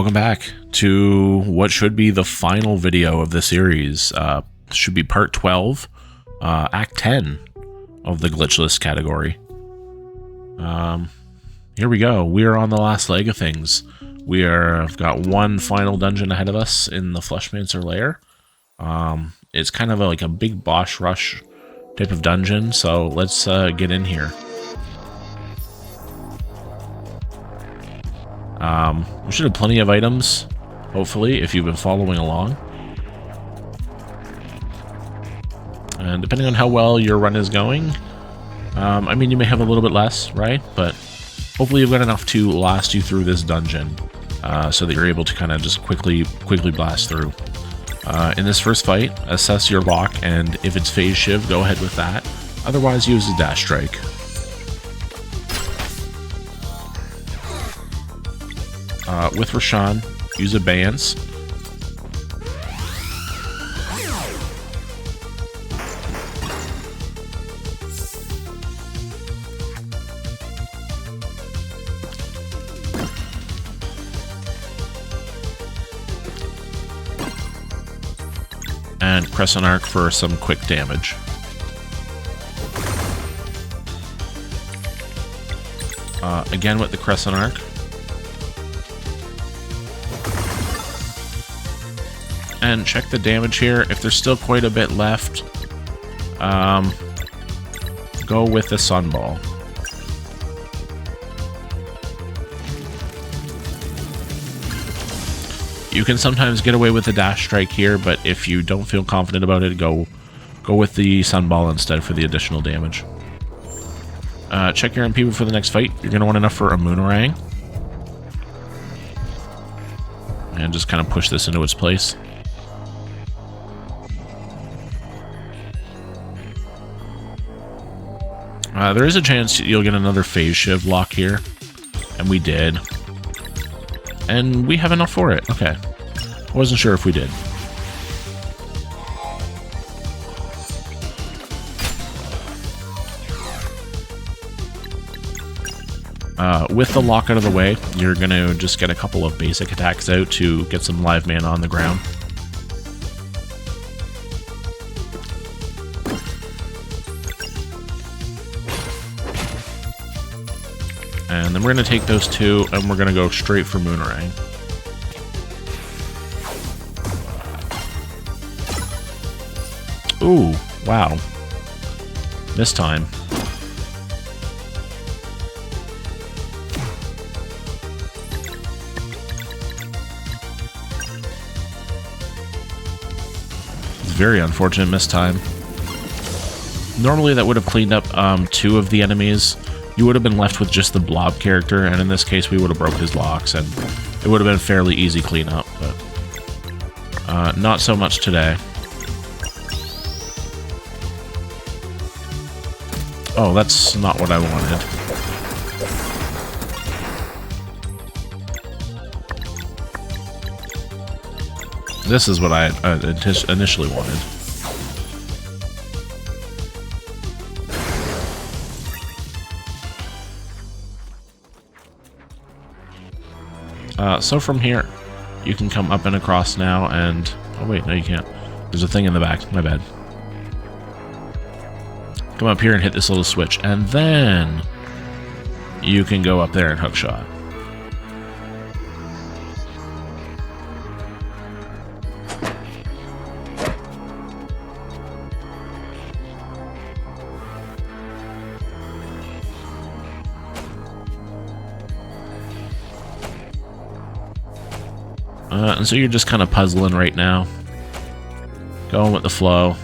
Welcome back to what should be the final video of the series. Should be part 12, act 10 of the Glitchless category. Here we go. We are on the last leg of things. I've got one final dungeon ahead of us in the Fleshmancer Lair. It's kind of like a big boss rush type of dungeon, so let's get in here. We should have plenty of items, hopefully, if you've been following along. And depending on how well your run is going, I mean, you may have a little bit less, right? But hopefully you've got enough to last you through this dungeon, so that you're able to kind of just quickly blast through. In this first fight, assess your lock, and if it's phase shiv, go ahead with that. Otherwise, use a dash strike. With Rashan, use abeyance. And Crescent Arc for some quick damage. Again with the Crescent Arc. And check the damage here. If there's still quite a bit left, go with the Sunball. You can sometimes get away with the dash strike here, but if you don't feel confident about it, go with the Sunball instead for the additional damage. Check your MP before the next fight. You're going to want enough for a Moonerang. And just kind of push this into its place. There is a chance you'll get another phase shiv lock here, and we did. And we have enough for it. Okay. I wasn't sure if we did. With the lock out of the way, you're going to just get a couple of basic attacks out to get some live mana on the ground. And then we're going to take those two, and we're going to go straight for Moonerang. Ooh, wow. This time. It's very unfortunate miss time. Normally that would have cleaned up two of the enemies. You would have been left with just the blob character, and in this case we would have broke his locks, and it would have been a fairly easy cleanup, but not so much today. Oh, that's not what I wanted. This is what I initially wanted. So from here, you can come up and across now and... Oh wait, no you can't. There's a thing in the back, my bad. Come up here and hit this little switch, and then you can go up there and hookshot. And so you're just kind of puzzling right now. Going with the flow.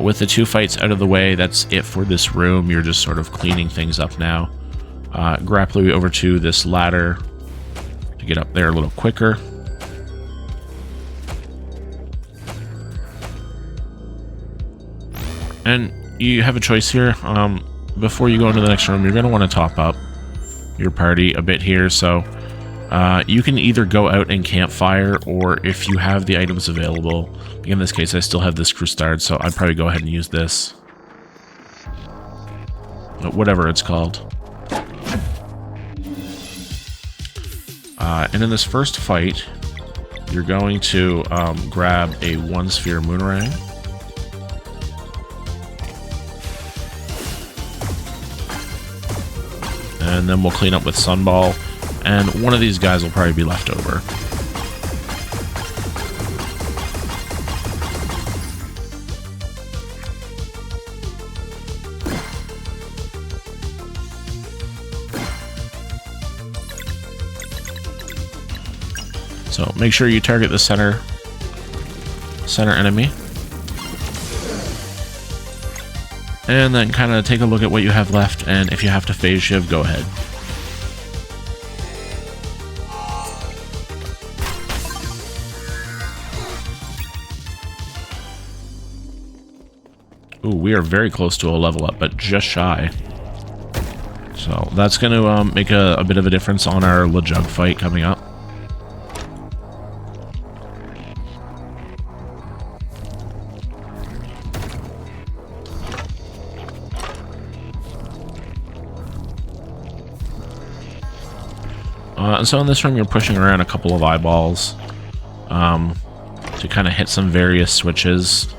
With the two fights out of the way, that's it for this room. You're just sort of cleaning things up now. Grappling over to this ladder to get up there a little quicker. And you have a choice here. Before you go into the next room, you're going to want to top up your party a bit here, so you can either go out and campfire, or if you have the items available, in this case I still have this Crustard, so I'd probably go ahead and use this. Whatever it's called. And in this first fight, you're going to grab a 1-sphere Moonerang. And then we'll clean up with Sunball, and one of these guys will probably be left over. So make sure you target the center enemy. And then kind of take a look at what you have left, and if you have to phase shiv, go ahead. Ooh, we are very close to a level up, but just shy. So that's going to make a bit of a difference on our LeJug fight coming up. And so in this room, you're pushing around a couple of eyeballs to kind of hit some various switches.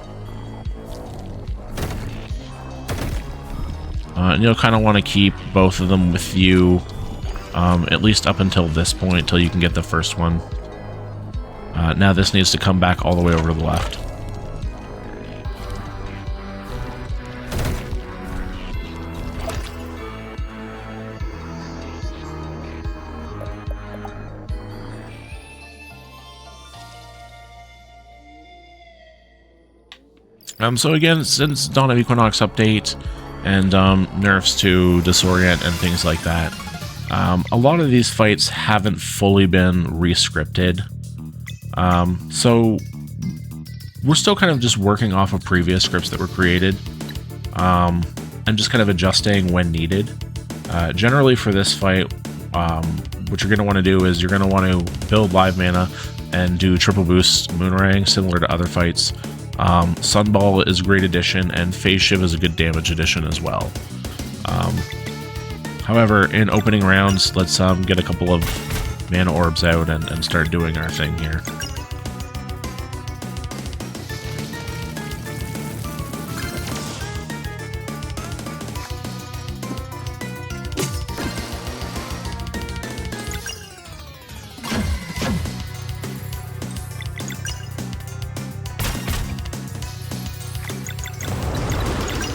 And you'll kind of want to keep both of them with you, at least up until this point, until you can get the first one. Now this needs to come back all the way over to the left. So again, since Dawn of Equinox update and nerfs to disorient and things like that, a lot of these fights haven't fully been re-scripted. So we're still kind of just working off of previous scripts that were created, and just kind of adjusting when needed. Generally for this fight, what you're going to want to do is you're going to want to build live mana and do triple boost Moonerang similar to other fights. Sunball is a great addition, and Phase Shiv is a good damage addition as well. However, in opening rounds, let's get a couple of mana orbs out and start doing our thing here.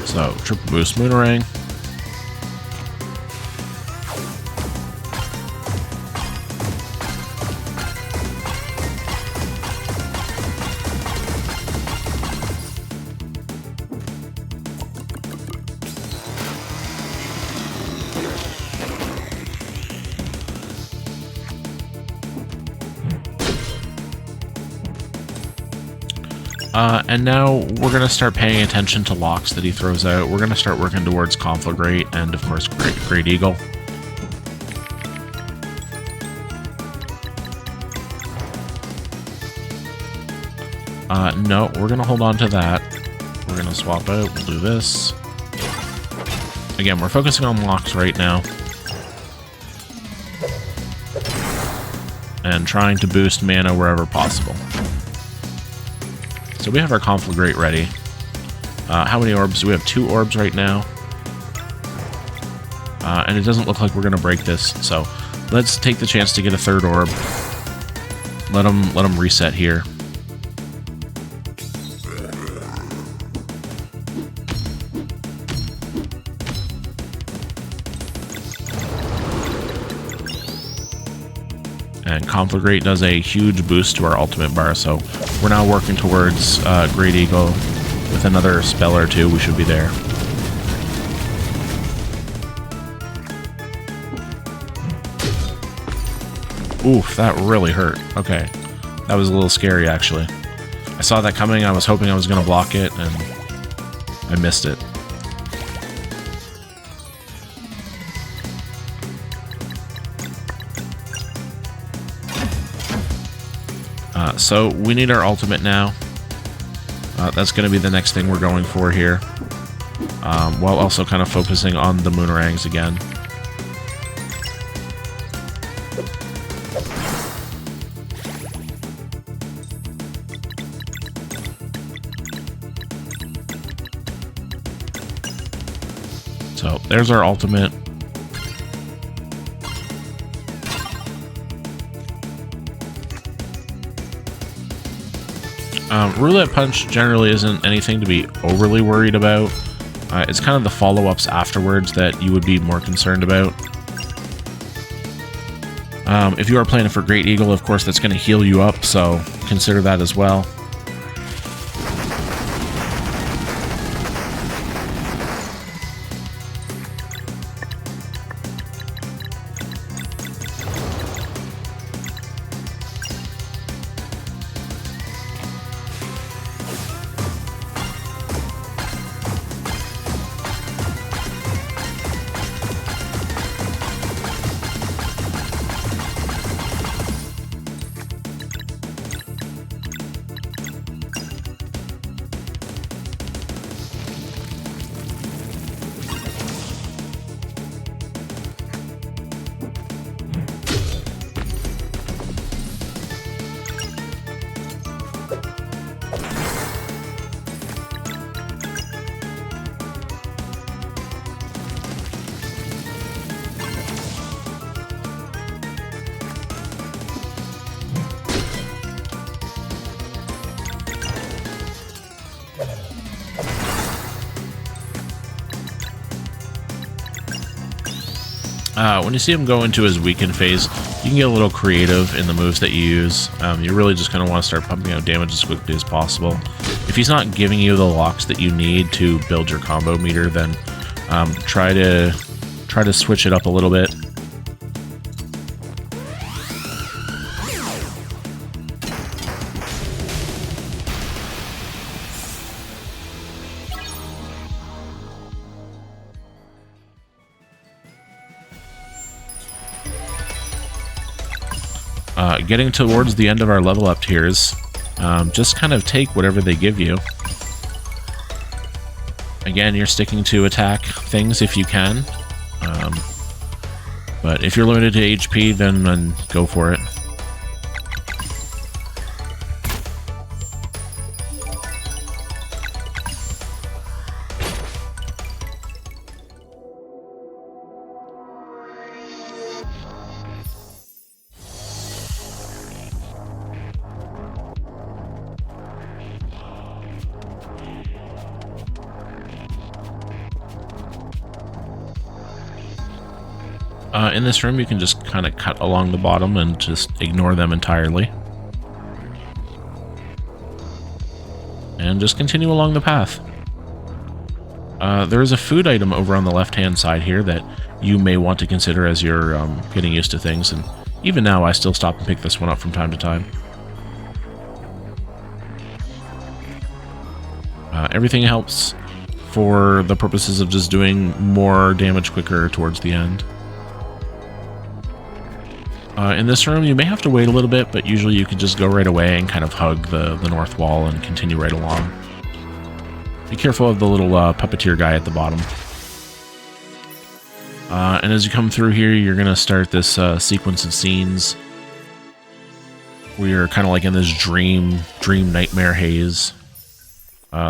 So, triple boost Moonerang. And now we're going to start paying attention to locks that he throws out. We're going to start working towards Conflagrate and, of course, Great Eagle. No, we're going to hold on to that. We're going to swap out. We'll do this. Again, we're focusing on locks right now. And trying to boost mana wherever possible. So we have our Conflagrate ready. How many orbs? We have 2 orbs right now. And it doesn't look like we're going to break this, so let's take the chance to get a 3rd orb. Let him reset here. And Conflagrate does a huge boost to our ultimate bar, so we're now working towards Great Eagle. With another spell or 2, we should be there. Oof, that really hurt. Okay. That was a little scary, actually. I saw that coming, I was hoping I was going to block it, and I missed it. So we need our ultimate now. That's going to be the next thing we're going for here. While also kind of focusing on the Moonerangs again. So there's our ultimate. Roulette Punch generally isn't anything to be overly worried about. It's kind of the follow-ups afterwards that you would be more concerned about. If you are playing for Great Eagle, of course, that's going to heal you up, so consider that as well. When you see him go into his weakened phase, you can get a little creative in the moves that you use. You're really just going to want to start pumping out damage as quickly as possible. If he's not giving you the locks that you need to build your combo meter, then try to switch it up a little bit. Getting towards the end of our level up tiers, just kind of take whatever they give you. Again, you're sticking to attack things if you can, but if you're limited to HP, then go for it. In this room, you can just kind of cut along the bottom and just ignore them entirely. And just continue along the path. There is a food item over on the left-hand side here that you may want to consider as you're getting used to things. And even now, I still stop and pick this one up from time to time. Everything helps for the purposes of just doing more damage quicker towards the end. In this room, you may have to wait a little bit, but usually you can just go right away and kind of hug the north wall and continue right along. Be careful of the little puppeteer guy at the bottom. And as you come through here, you're going to start this sequence of scenes where you're kind of like in this dream nightmare haze.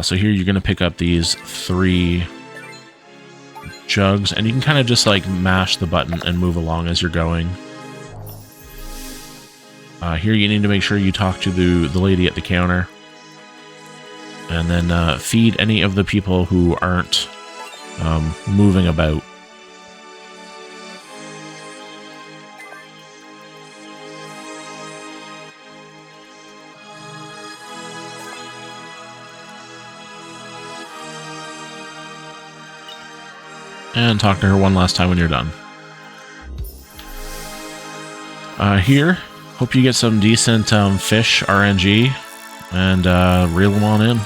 So here you're going to pick up these 3 jugs, and you can kind of just like mash the button and move along as you're going. Here you need to make sure you talk to the lady at the counter. And then feed any of the people who aren't moving about. And talk to her one last time when you're done. Here, hope you get some decent fish RNG and reel them on in.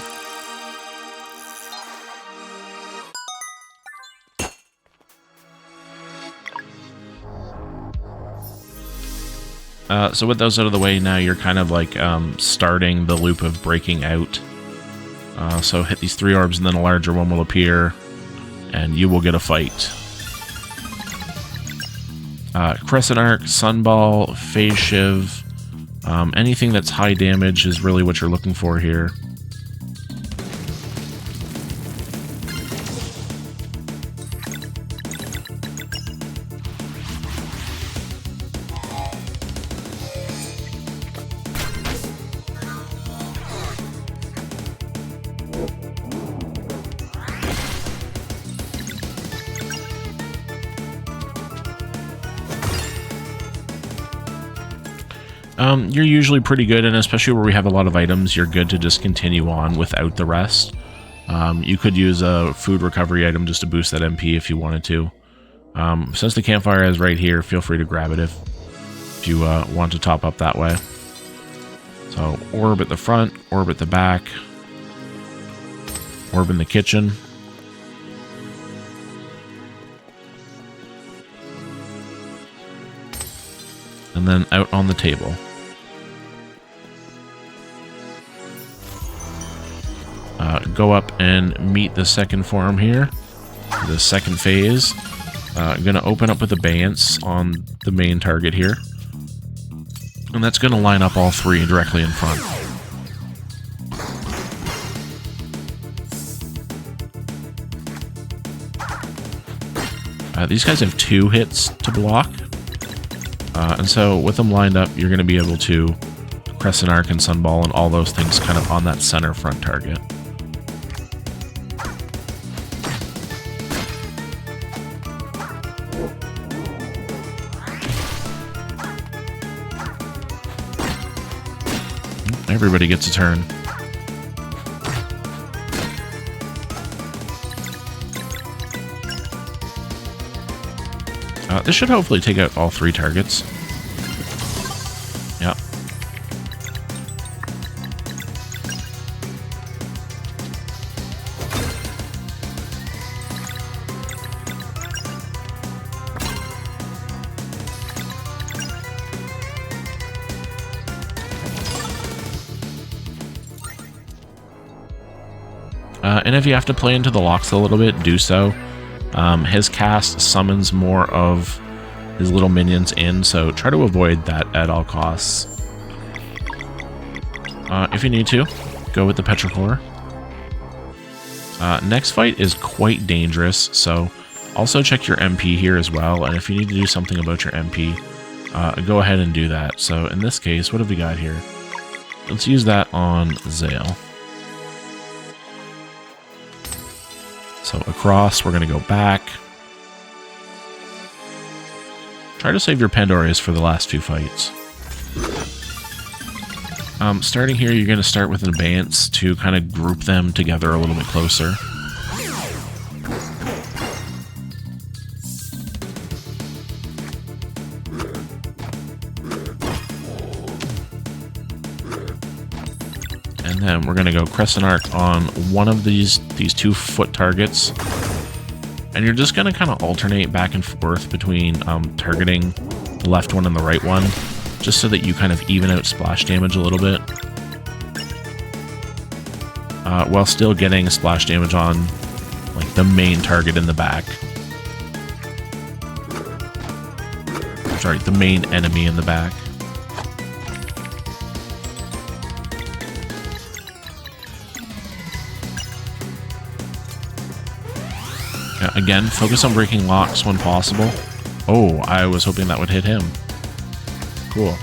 So with those out of the way, now you're kind of like starting the loop of breaking out. So hit these 3 orbs and then a larger one will appear, and you will get a fight. Crescent Arc, Sunball, Phase Shiv, anything that's high damage is really what you're looking for here. You're usually pretty good, and especially where we have a lot of items, you're good to just continue on without the rest. You could use a food recovery item just to boost that MP if you wanted to. Since the campfire is right here, feel free to grab it if you want to top up that way. So, orb at the front, orb at the back, orb in the kitchen. And then out on the table. Go up and meet the second form here, the second phase. I'm going to open up with Abeyance on the main target here. And that's going to line up all three directly in front. These guys have 2 hits to block. And so with them lined up, you're going to be able to Crescent Arc and Sunball and all those things kind of on that center front target. Everybody gets a turn. This should hopefully take out all 3 targets. Yep. And if you have to play into the locks a little bit, do so. His cast summons more of his little minions in, so try to avoid that at all costs. If you need to, go with the Petrichor. Next fight is quite dangerous, so also check your MP here as well, and if you need to do something about your MP, go ahead and do that. So in this case, what have we got here? Let's use that on Zale. So across, we're going to go back. Try to save your Pandorias for the last 2 fights. Starting here, you're going to start with an Abeyance to kind of group them together a little bit closer. And then we're going to go Crescent Arc on one of these 2 foot targets. And you're just going to kind of alternate back and forth between targeting the left one and the right one, just so that you kind of even out splash damage a little bit. While still getting splash damage on like the main target in the back. Sorry, the main enemy in the back. Again, focus on breaking locks when possible. Oh, I was hoping that would hit him. Cool.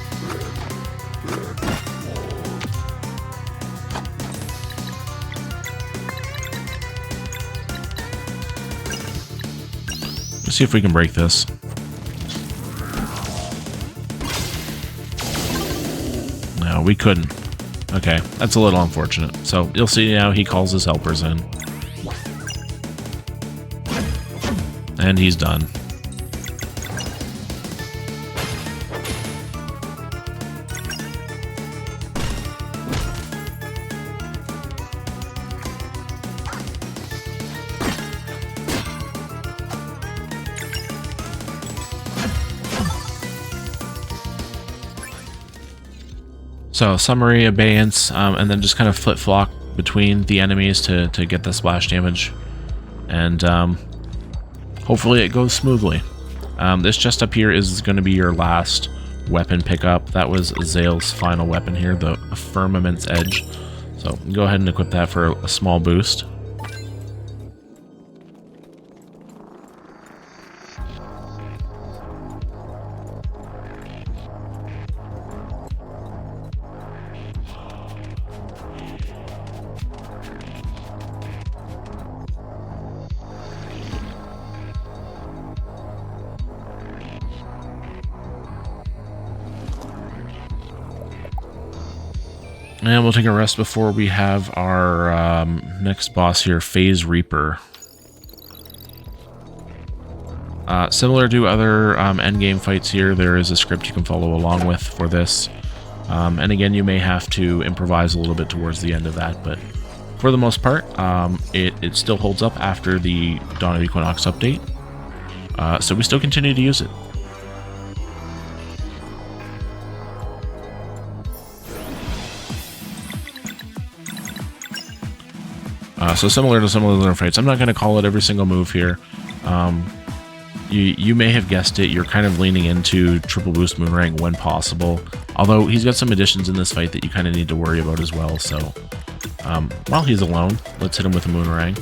Let's see if we can break this. No, we couldn't. Okay, that's a little unfortunate. So you'll see now he calls his helpers in. And he's done. So summary, Abeyance, and then just kind of flip-flop between the enemies to get the splash damage. And hopefully it goes smoothly. This chest up here is going to be your last weapon pickup. That was Zale's final weapon here, the Firmament's Edge. So go ahead and equip that for a small boost. And we'll take a rest before we have our next boss here, Phase Reaper. Similar to other endgame fights here, there is a script you can follow along with for this. And again, you may have to improvise a little bit towards the end of that, but for the most part, it still holds up after the Dawn of Equinox update. So we still continue to use it. So similar to some of the other fights, I'm not going to call it every single move here. You may have guessed it, you're kind of leaning into triple boost Moonrang when possible. Although he's got some additions in this fight that you kind of need to worry about as well. So while he's alone, let's hit him with a Moonrang.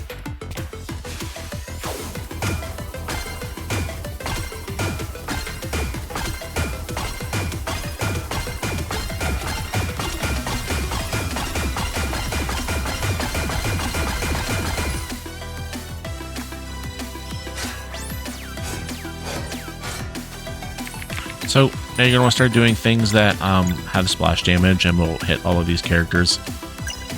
So now you're going to want to start doing things that have splash damage and will hit all of these characters.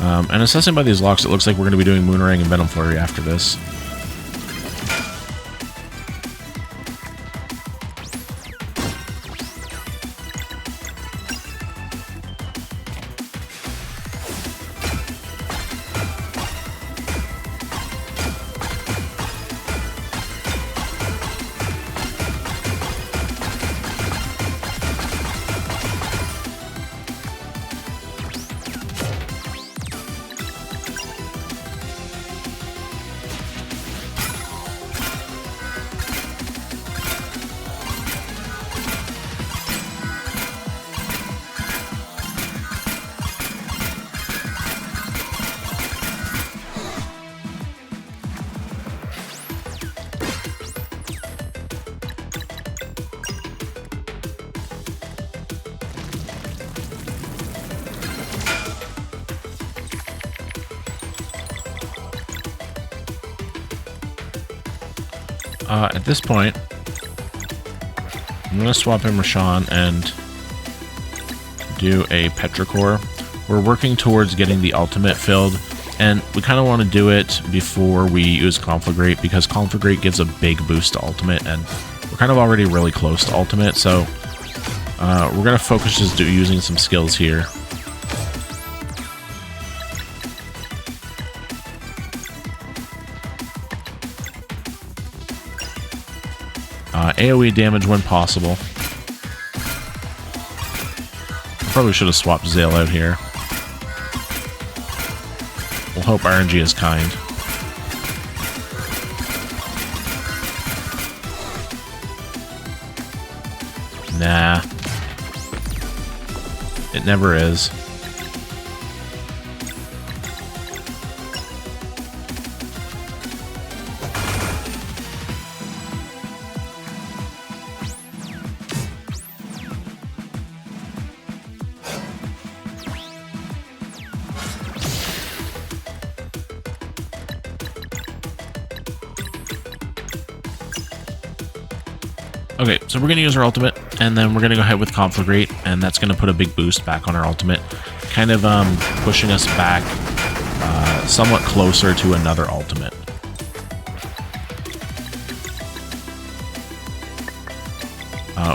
And assessing by these locks, it looks like we're going to be doing Moonrang and Venom Flurry after this. At this point, I'm going to swap in Rashawn and do a Petrichor. We're working towards getting the ultimate filled, and we kind of want to do it before we use Conflagrate, because Conflagrate gives a big boost to ultimate, and we're kind of already really close to ultimate, so we're going to focus just using some skills here. AoE damage when possible. Probably should have swapped Zale out here. We'll hope RNG is kind. Nah. It never is. Okay, so we're going to use our ultimate, and then we're going to go ahead with Conflagrate, and that's going to put a big boost back on our ultimate, kind of pushing us back somewhat closer to another ultimate.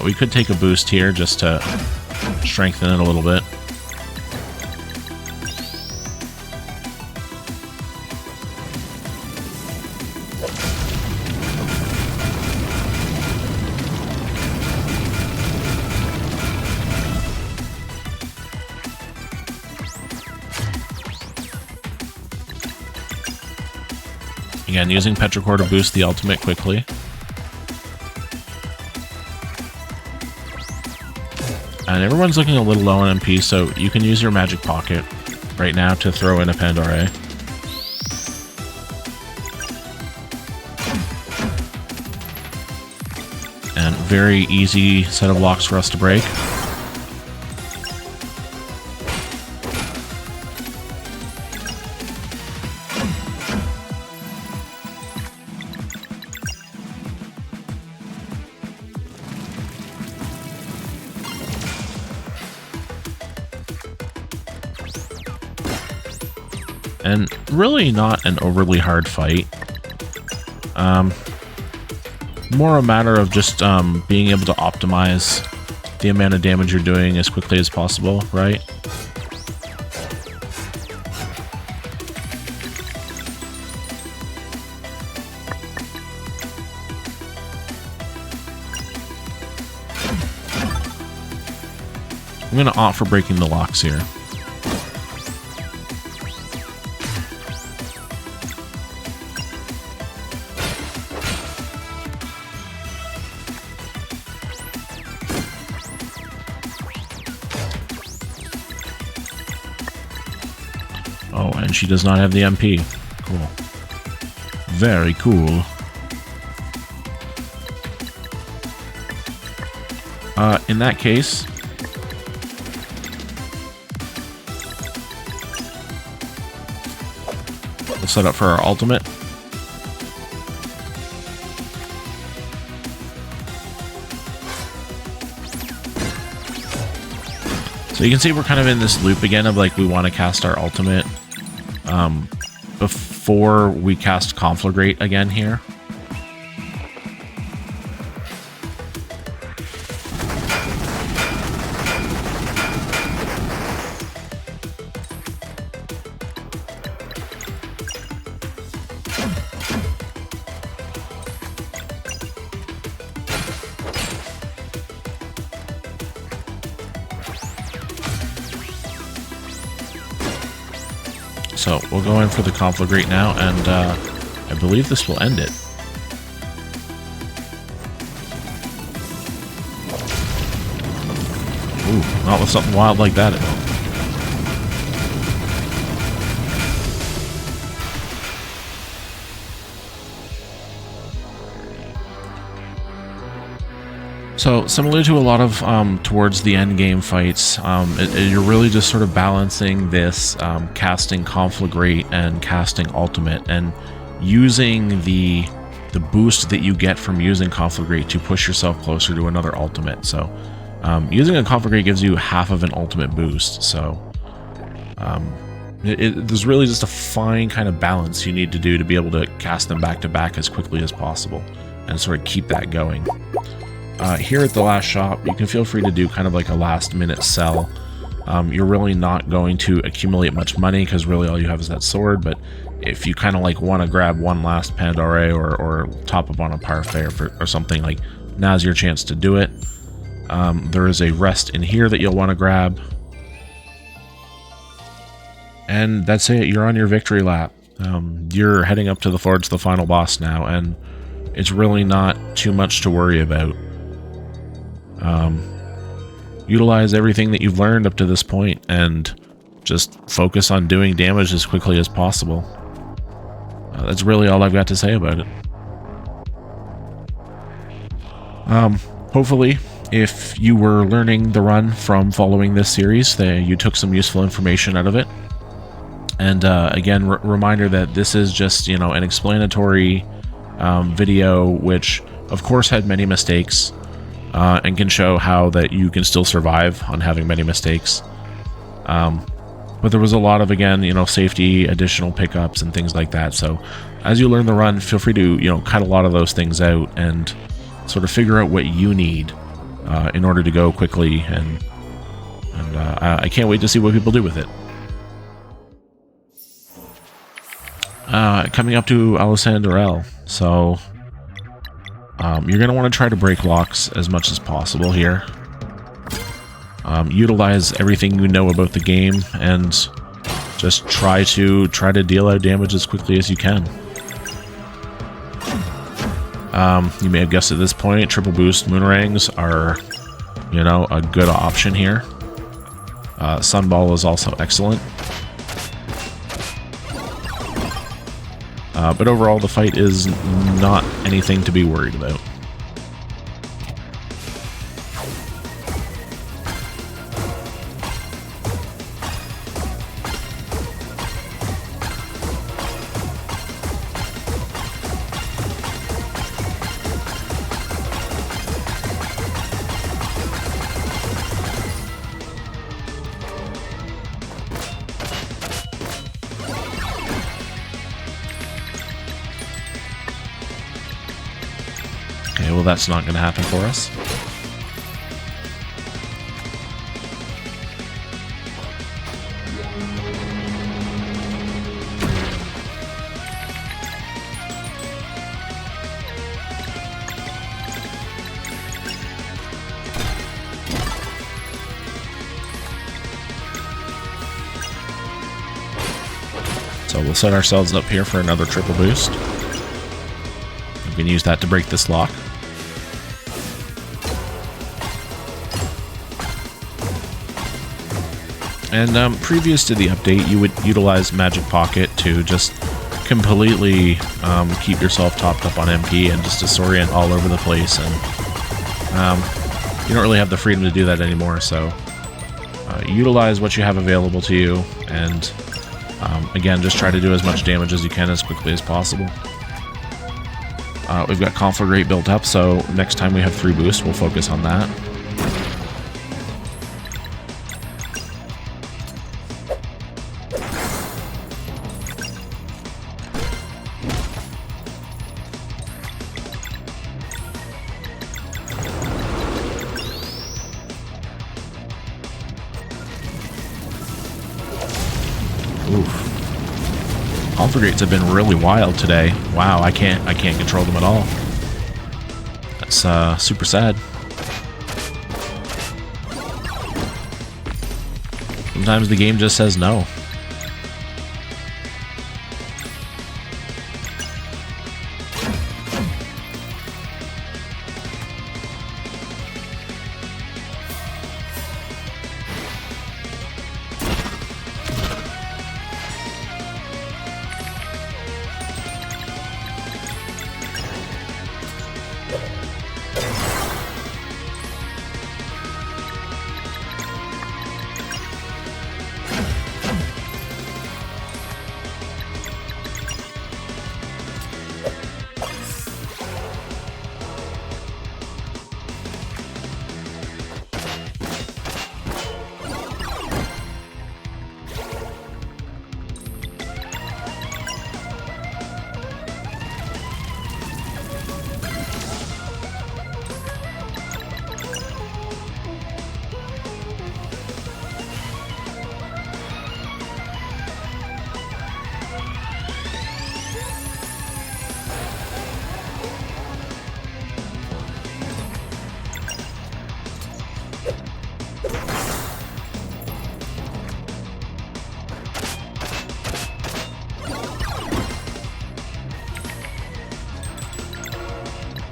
We could take a boost here just to strengthen it a little bit. Again, using Petrichor to boost the ultimate quickly. And everyone's looking a little low on MP, so you can use your Magic Pocket right now to throw in a Pandora. And very easy set of blocks for us to break. and really not an overly hard fight. More a matter of just being able to optimize the amount of damage you're doing as quickly as possible, right? I'm going to opt for breaking the locks here. Oh, and she does not have the MP. Cool. Very cool. In that case, we'll set up for our ultimate. So you can see we're kind of in this loop again of like we want to cast our ultimate before we cast Conflagrate again here. So we'll go in for the Conflagrate now, and I believe this will end it. Ooh, not with something wild like that at all. So, similar to a lot of towards the end game fights, you're really just sort of balancing this casting Conflagrate and casting Ultimate, and using the boost that you get from using Conflagrate to push yourself closer to another Ultimate. So, using a Conflagrate gives you half of an Ultimate boost. So, there's really just a fine kind of balance you need to do to be able to cast them back to back as quickly as possible, and sort of keep that going. Here at the last shop, you can feel free to do kind of like a last minute sell. You're really not going to accumulate much money because really all you have is that sword, but if you kind of like want to grab one last Pandore or top up on a parfait or something, like now's your chance to do it. There is a rest in here that you'll want to grab. And that's it, you're on your victory lap. You're heading up towards the final boss now, and it's really not too much to worry about. Utilize everything that you've learned up to this point and just focus on doing damage as quickly as possible. That's really all I've got to say about it. Hopefully, if you were learning the run from following this series, you took some useful information out of it. And again, reminder that this is just, you know, an explanatory video, which of course had many mistakes. And can show how that you can still survive on having many mistakes. But there was a lot of, again, you know, safety, additional pickups and things like that. So as you learn the run, feel free to, you know, cut a lot of those things out and sort of figure out what you need in order to go quickly. And I can't wait to see what people do with it. Coming up to Alessandrel, so you're going to want to try to break locks as much as possible here. Utilize everything you know about the game and just try to deal out damage as quickly as you can. You may have guessed at this point, triple boost Moonerangs are, you know, a good option here. Sunball is also excellent. But overall, the fight is not anything to be worried about. Okay, well that's not going to happen for us. So we'll set ourselves up here for another triple boost. We can use that to break this lock. And previous to the update, you would utilize Magic Pocket to just completely keep yourself topped up on MP and just disorient all over the place. And you don't really have the freedom to do that anymore, so utilize what you have available to you, and again, just try to do as much damage as you can as quickly as possible. We've got Conflagrate built up, so next time we have 3 boosts, we'll focus on that. Oof. Conflagrates have been really wild today. Wow, I can't control them at all. That's super sad. Sometimes the game just says no.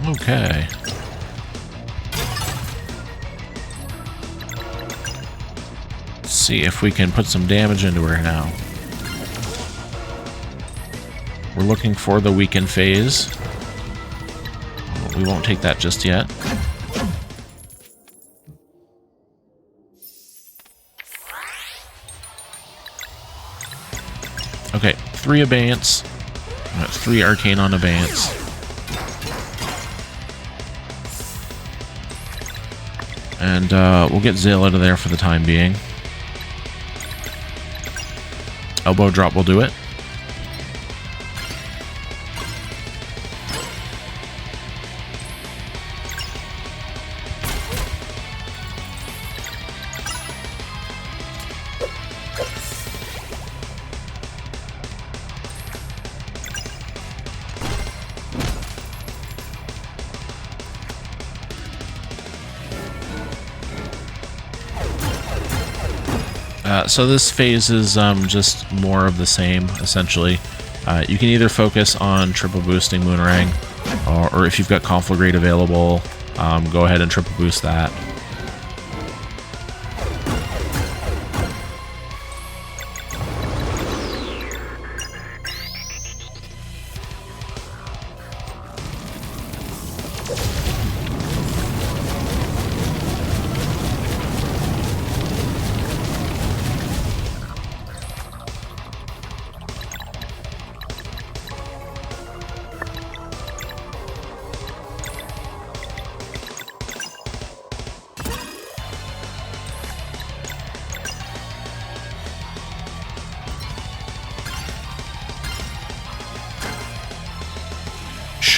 Okay. Let's see if we can put some damage into her now. We're looking for the weaken phase. We won't take that just yet. Okay, 3 Abeyance. 3 Arcane on Abeyance. And we'll get Zale out of there for the time being. Elbow drop will do it. So this phase is just more of the same, essentially. You can either focus on triple boosting Moonerang, or if you've got Conflagrate available, go ahead and triple boost that.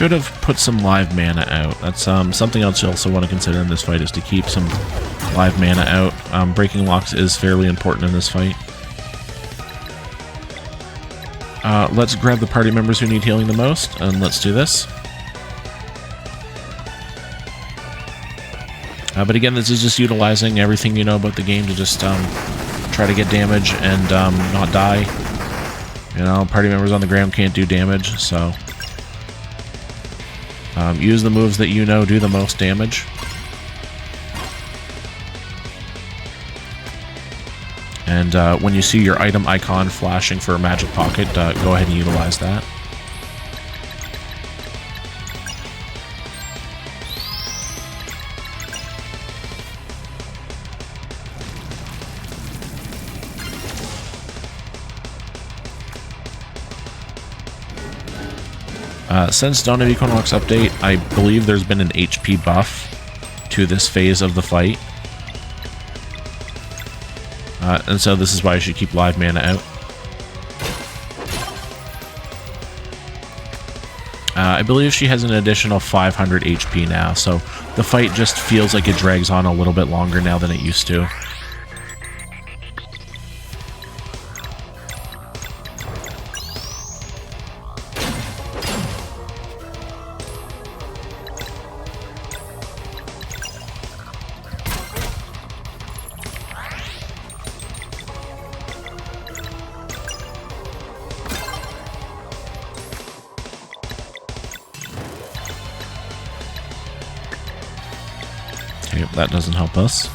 should have put some live mana out. That's something else you also want to consider in this fight, is to keep some live mana out. Breaking locks is fairly important in this fight. Let's grab the party members who need healing the most, and let's do this. But again, this is just utilizing everything you know about the game to just try to get damage and not die. You know, party members on the ground can't do damage, so use the moves that you know do the most damage. And when you see your item icon flashing for a magic pocket, go ahead and utilize that. Since Dawn of Equinox update, I believe there's been an HP buff to this phase of the fight. And so this is why I should keep live mana out. I believe she has an additional 500 HP now, so the fight just feels like it drags on a little bit longer now than it used to. Okay, that doesn't help us.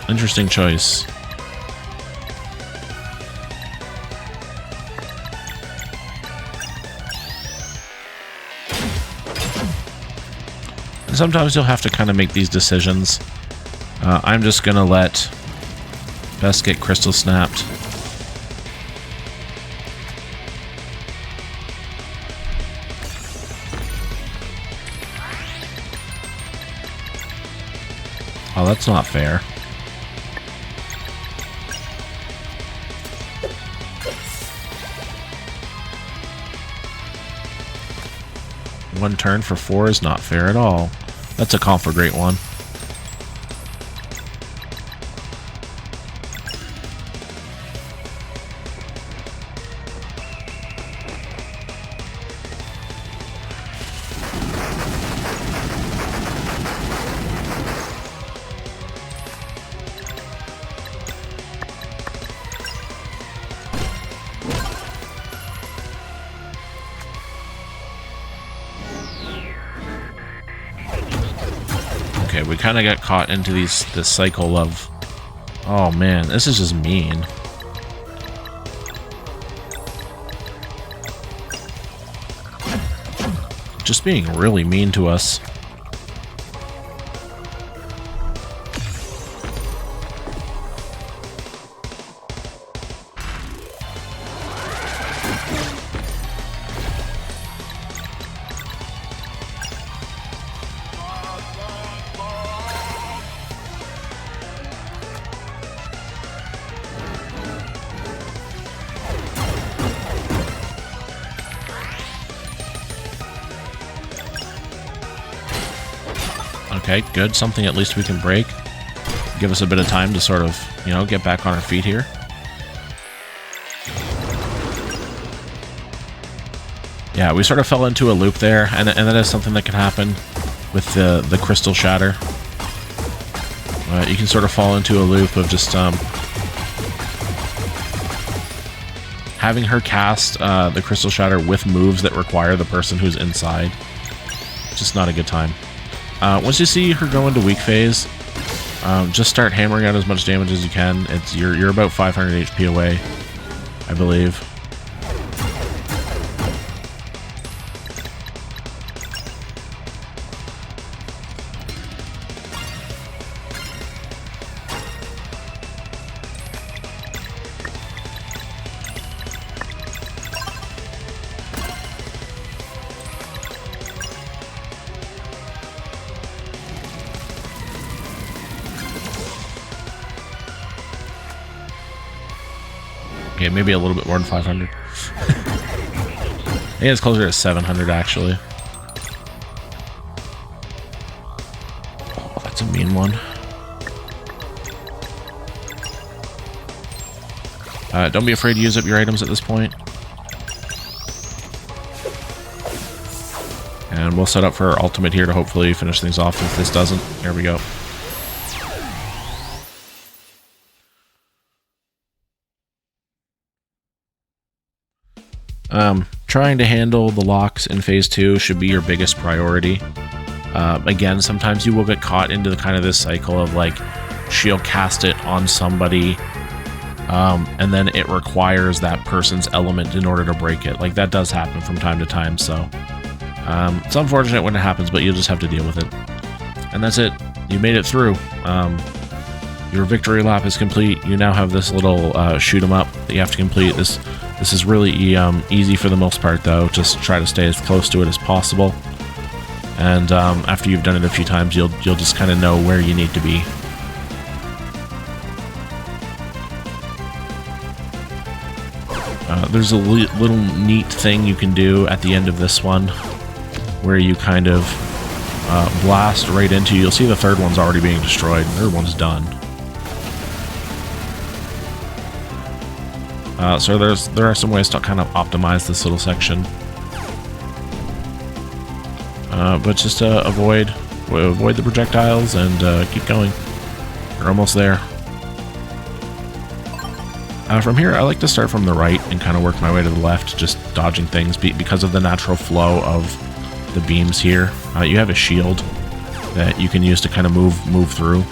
Interesting choice. And sometimes you'll have to kind of make these decisions. I'm just gonna let Best get crystal snapped. Oh, that's not fair. One turn for 4 is not fair at all. That's a call for Great One. Okay, we kind of got caught into this cycle of... Oh man, this is just mean. Just being really mean to us. Okay, good. Something at least we can break. Give us a bit of time to sort of, you know, get back on our feet here. Yeah, we sort of fell into a loop there, and that is something that can happen with the Crystal Shatter. You can sort of fall into a loop of just having her cast the Crystal Shatter with moves that require the person who's inside. Just not a good time. Once you see her go into weak phase, just start hammering out as much damage as you can. You're about 500 HP away, I believe. Okay, maybe a little bit more than 500. I think it's closer to 700, actually. Oh, that's a mean one. Don't be afraid to use up your items at this point. And we'll set up for our ultimate here to hopefully finish things off if this doesn't. There we go. Trying to handle the locks in Phase 2 should be your biggest priority. Again, sometimes you will get caught into kind of this cycle of like, shield cast it on somebody, and then it requires that person's element in order to break it. Like, that does happen from time to time, so it's unfortunate when it happens, but you'll just have to deal with it. And that's it. You made it through. Your victory lap is complete. You now have this little shoot 'em up that you have to complete. This is really easy for the most part, though. Just try to stay as close to it as possible. And after you've done it a few times, you'll just kind of know where you need to be. There's a little neat thing you can do at the end of this one, where you kind of blast right into. You'll see the third one's already being destroyed. The third one's done. So there are some ways to kind of optimize this little section, but just avoid the projectiles and keep going. You're almost there. From here, I like to start from the right and kind of work my way to the left, just dodging things because of the natural flow of the beams here. You have a shield that you can use to kind of move through,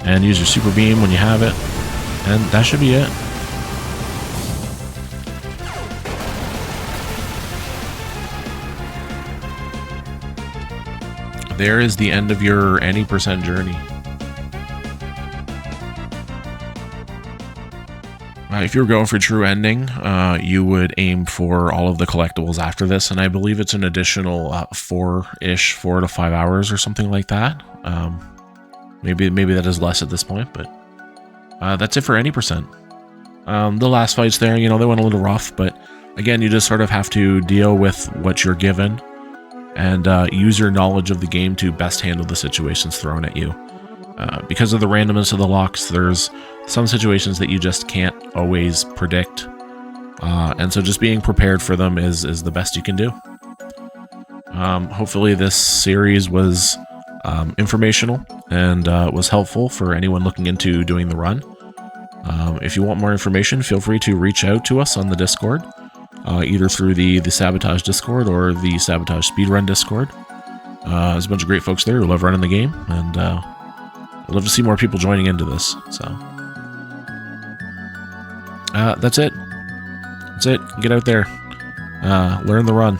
and use your super beam when you have it, and that should be it. There is the end of your any percent journey. If you were going for true ending, you would aim for all of the collectibles after this, and I believe it's an additional 4 to 5 hours or something like that. Maybe that is less at this point, but that's it for any percent. The last fights there, they went a little rough, but again, you just sort of have to deal with what you're given and use your knowledge of the game to best handle the situations thrown at you. Because of the randomness of the locks, there's some situations that you just can't always predict, and so just being prepared for them is the best you can do. Hopefully this series was informational and was helpful for anyone looking into doing the run. If you want more information, feel free to reach out to us on the Discord, either through the Sabotage Discord or the Sabotage Speedrun Discord. There's a bunch of great folks there who love running the game, and I'd love to see more people joining into this. So that's it. Get out there, learn the run.